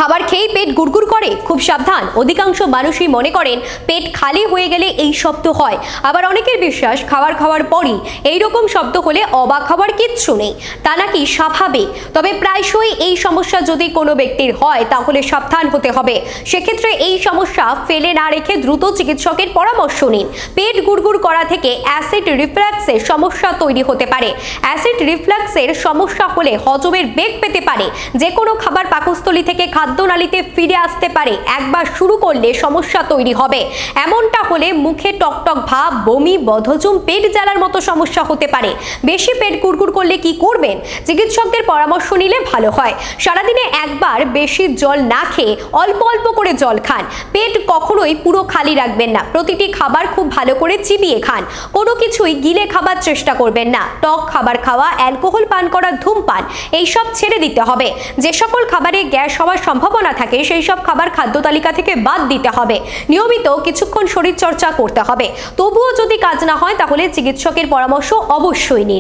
খাবার খেয়ে পেট গুড়গুড় করে, খুব সাবধান। অধিকাংশ মানুষই মনে করেন পেট খালি হয়ে গেলে এই শব্দ হয়। আবার অনেকের বিশ্বাস খাবার খাওয়ার পরই এই রকম শব্দ হলে অবাক হওয়ার কিচ্ছু নেই, তা নাকি স্বাভাবিক। তবে প্রায়শই এই সমস্যা যদি কোনো ব্যক্তির হয় তাহলে সাবধান হতে হবে। সেক্ষেত্রে এই সমস্যা ফেলে না রেখে দ্রুত চিকিৎসকের পরামর্শ নিন। পেট গুড়গুড় করা থেকে অ্যাসিড রিফ্লাক্সের সমস্যা তৈরি হতে পারে। অ্যাসিড রিফ্লাক্সের সমস্যা হলে হজমের বেগ পেতে পারে। যে কোনো খাবার পাকস্থলী থেকে খাদ্যনালীতে ফিরে আসতে পারে। একবার শুরু করলে সমস্যা তৈরি হবে। এমনটা হলে মুখে টকটক ভাব, বমি, বদহজম, পেট জ্বালার মতো সমস্যা হতে পারে। বেশি পেট গুড়গুড় করলে কি করবেন? চিকিৎসকদের পরামর্শ নিলে ভালো হয়। সারাদিনে একবার বেশি জল না খেয়ে অল্প অল্প করে জল খান। পেট কখনোই পুরো খালি রাখবেন না। প্রতিটি খাবার খুব ভালো করে চিবিয়ে খান। কোনো কিছুই গিলে খাবার চেষ্টা করবেন না। টক খাবার খাওয়া, অ্যালকোহল পান করা, ধূমপান এইসব ছেড়ে দিতে হবে। যে সকল খাবারে গ্যাস হওয়ার সম্ভাবনা থাকে সেই সব খাবার খাদ্য তালিকা থেকে বাদ দিতে হবে। নিয়মিত কিছুক্ষণ শরীর চর্চা করতে হবে। তবুও যদি কাজ না হয় তাহলে চিকিৎসকের পরামর্শ অবশ্যই নিন।